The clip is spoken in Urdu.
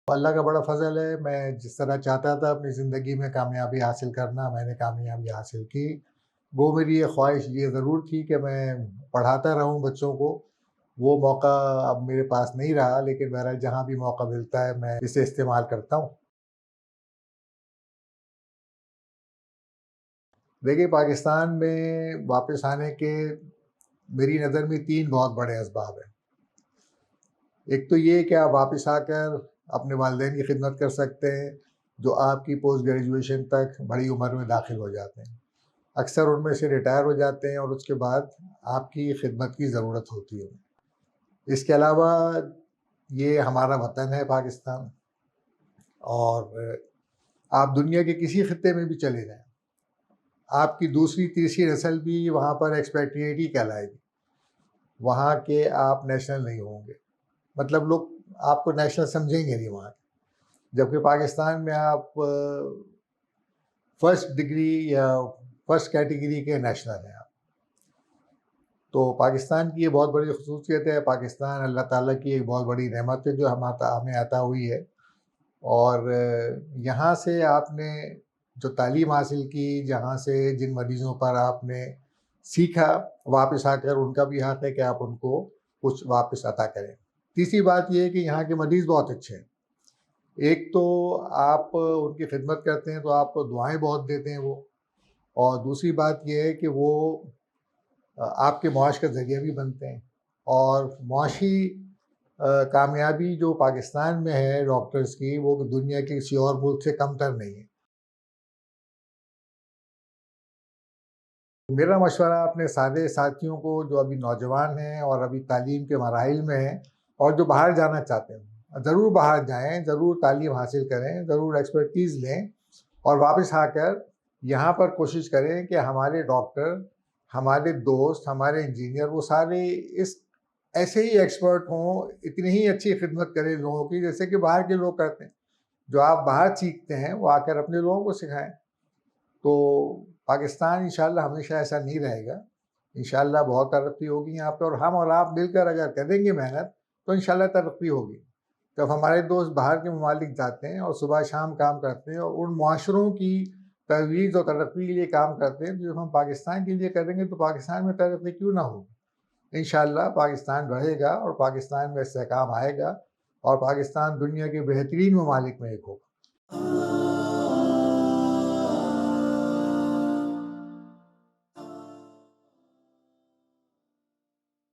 اللہ کا بڑا فضل ہے، میں جس طرح چاہتا تھا اپنی زندگی میں کامیابی حاصل کرنا، میں نے کامیابی حاصل کی۔ وہ میری یہ خواہش یہ ضرور تھی کہ میں پڑھاتا رہوں بچوں کو، وہ موقع اب میرے پاس نہیں رہا، لیکن بہرحال جہاں بھی موقع ملتا ہے میں اسے استعمال کرتا ہوں۔ دیکھیے، پاکستان میں واپس آنے کے میری نظر میں 3 بہت بڑے اسباب ہیں۔ ایک تو یہ کہ آپ واپس آ کر اپنے والدین کی خدمت کر سکتے ہیں، جو آپ کی پوسٹ گریجویشن تک بڑی عمر میں داخل ہو جاتے ہیں۔ اکثر ان میں سے ریٹائر ہو جاتے ہیں اور اس کے بعد آپ کی خدمت کی ضرورت ہوتی ہے۔ اس کے علاوہ یہ ہمارا وطن ہے پاکستان، اور آپ دنیا کے کسی خطے میں بھی چلے جائیں، آپ کی دوسری تیسری نسل بھی وہاں پر ایکسپیکٹریٹ ہی کہلائے گی، وہاں کے آپ نیشنل نہیں ہوں گے، مطلب لوگ آپ کو نیشنل سمجھیں گے نہیں وہاں کے۔ جبکہ پاکستان میں آپ فرسٹ ڈگری یا فرسٹ کیٹیگری کے نیشنل ہیں آپ۔ تو پاکستان کی یہ بہت بڑی خصوصیت ہے۔ پاکستان اللہ تعالیٰ کی ایک بہت بڑی نعمت ہے جو ہمیں عطا ہوئی ہے، اور یہاں سے آپ نے جو تعلیم حاصل کی، جہاں سے جن مریضوں پر آپ نے سیکھا، واپس آ کر ان کا بھی حق ہے کہ آپ ان کو کچھ واپس عطا کریں۔ تیسری بات یہ ہے کہ یہاں کے مریض بہت اچھے ہیں۔ ایک تو آپ ان کی خدمت کرتے ہیں تو آپ کو دعائیں بہت دیتے ہیں وہ، اور دوسری بات یہ ہے کہ وہ آپ کے معاش کا ذریعہ بھی بنتے ہیں، اور معاشی کامیابی جو پاکستان میں ہے ڈاکٹرز کی، وہ دنیا کے کسی اور ملک سے کم تر نہیں ہے۔ میرا مشورہ اپنے سارے ساتھیوں کو جو ابھی نوجوان ہیں اور ابھی تعلیم کے مراحل میں ہیں اور جو باہر جانا چاہتے ہیں، ضرور باہر جائیں، ضرور تعلیم حاصل کریں، ضرور ایکسپرٹیز لیں، اور واپس آ کر یہاں پر کوشش کریں کہ ہمارے ڈاکٹر، ہمارے دوست، ہمارے انجینئر، وہ سارے اس ایسے ہی ایکسپرٹ ہوں، اتنی ہی اچھی خدمت کریں لوگوں کی جیسے کہ باہر کے لوگ کرتے ہیں۔ جو آپ باہر سیکھتے ہیں وہ آ کر اپنے لوگوں کو سکھائیں۔ تو پاکستان انشاءاللہ ہمیشہ ایسا نہیں رہے گا، انشاءاللہ بہت ترقی ہوگی یہاں پہ، اور ہم اور آپ مل کر اگر کریں گے محنت تو انشاءاللہ ترقی ہوگی۔ جب ہمارے دوست باہر کے ممالک جاتے ہیں اور صبح شام کام کرتے ہیں اور ان معاشروں کی ترویج اور ترقی کے لیے کام کرتے ہیں، تو جب ہم پاکستان کے لیے کریں گے تو پاکستان میں ترقی کیوں نہ ہوگی؟ انشاءاللہ پاکستان بڑھے گا اور پاکستان میں استحکام آئے گا، اور پاکستان دنیا کے بہترین ممالک میں ایک ہوگا۔